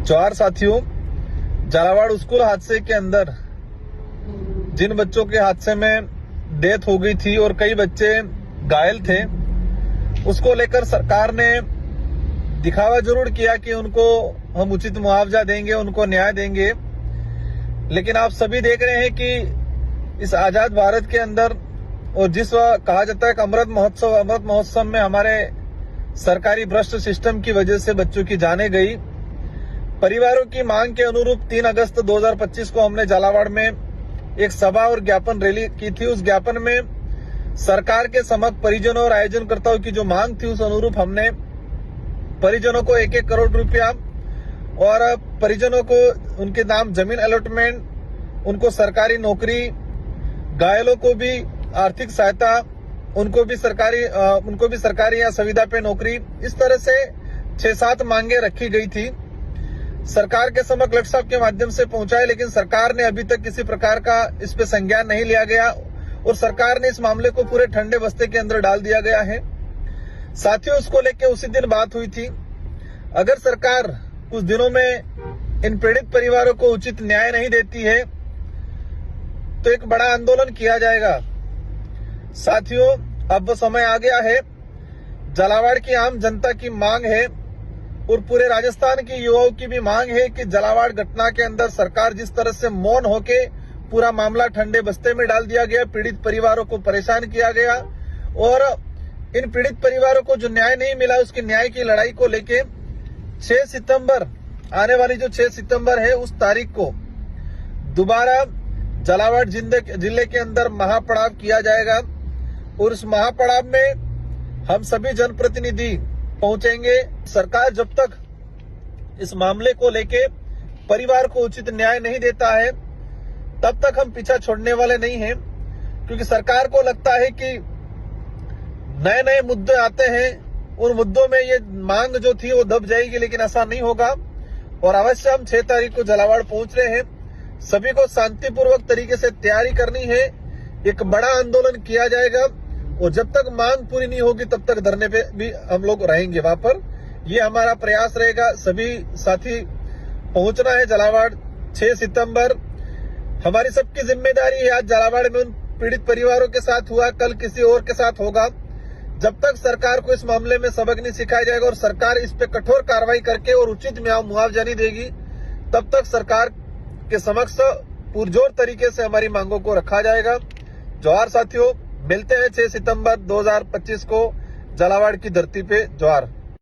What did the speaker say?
जवाहर साथियों, झालावाड़ स्कूल हादसे के अंदर जिन बच्चों के हादसे में डेथ हो गई थी और कई बच्चे घायल थे, उसको लेकर सरकार ने दिखावा जरूर किया कि उनको हम उचित मुआवजा देंगे, उनको न्याय देंगे। लेकिन आप सभी देख रहे हैं कि इस आजाद भारत के अंदर और जिस कहा जाता है कि अमृत महोत्सव में हमारे सरकारी भ्रष्ट सिस्टम की वजह से बच्चों की जानें गई। परिवारों की मांग के अनुरूप 3 अगस्त 2025 को हमने झालावाड़ में एक सभा और ज्ञापन रैली की थी। उस ज्ञापन में सरकार के समक्ष परिजनों और आयोजनकर्ताओं की जो मांग थी, उस अनुरूप हमने परिजनों को 1-1 करोड़ रुपया और परिजनों को उनके नाम जमीन अलॉटमेंट, उनको सरकारी नौकरी, घायलों को भी आर्थिक सहायता, उनको भी सरकारी या संविदा पे नौकरी, इस तरह से 6-7 मांगे रखी गई थी। सरकार के समक्ष कलेक्टर साहब के माध्यम से पहुंचाए, लेकिन सरकार ने अभी तक किसी प्रकार का इस पे संज्ञान नहीं लिया गया और सरकार ने इस मामले को पूरे ठंडे बस्ते के अंदर डाल दिया गया है। साथियों, उसको लेकर उसी दिन बात हुई थी। अगर सरकार कुछ दिनों में इन पीड़ित परिवारों को उचित न्याय नहीं देती है तो एक बड़ा आंदोलन किया जाएगा। साथियों, अब वो समय आ गया है। झालावाड़ की आम जनता की मांग है और पूरे राजस्थान के युवाओं की भी मांग है कि झालावाड़ घटना के अंदर सरकार जिस तरह से मौन होके पूरा मामला ठंडे बस्ते में डाल दिया गया, पीड़ित परिवारों को परेशान किया गया और इन पीड़ित परिवारों को जो न्याय नहीं मिला, उसके न्याय की लड़ाई को लेके 6 सितंबर, आने वाली जो 6 सितंबर है, उस तारीख को दोबारा झालावाड़ जिले के अंदर महापड़ाव किया जाएगा और उस महापड़ाव में हम सभी जनप्रतिनिधि पहुंचेंगे। सरकार जब तक इस मामले को लेके परिवार को उचित न्याय नहीं देता है, तब तक हम पीछा छोड़ने वाले नहीं हैं, क्योंकि सरकार को लगता है कि नए नए मुद्दे आते हैं, उन मुद्दों में ये मांग जो थी वो दब जाएगी, लेकिन ऐसा नहीं होगा। और अवश्य हम 6 तारीख को झालावाड़ पहुंच रहे हैं। सभी को शांतिपूर्वक तरीके से तैयारी करनी है। एक बड़ा आंदोलन किया जाएगा और जब तक मांग पूरी नहीं होगी तब तक धरने पे भी हम लोग रहेंगे वहां पर। ये हमारा प्रयास रहेगा। सभी साथी पहुंचना है झालावाड़ 6 सितंबर। हमारी सबकी जिम्मेदारी है। आज झालावाड़ में उन पीड़ित परिवारों के साथ हुआ, कल किसी और के साथ होगा। जब तक सरकार को इस मामले में सबक नहीं सिखाया जाएगा और सरकार इस पे कठोर कार्रवाई करके और उचित मुआवजा नहीं देगी, तब तक सरकार के समक्ष पुरजोर तरीके से हमारी मांगों को रखा जाएगा। जोहार साथियों, मिलते हैं 6 सितंबर 2025 को झालावाड़ की धरती पे। जोहार।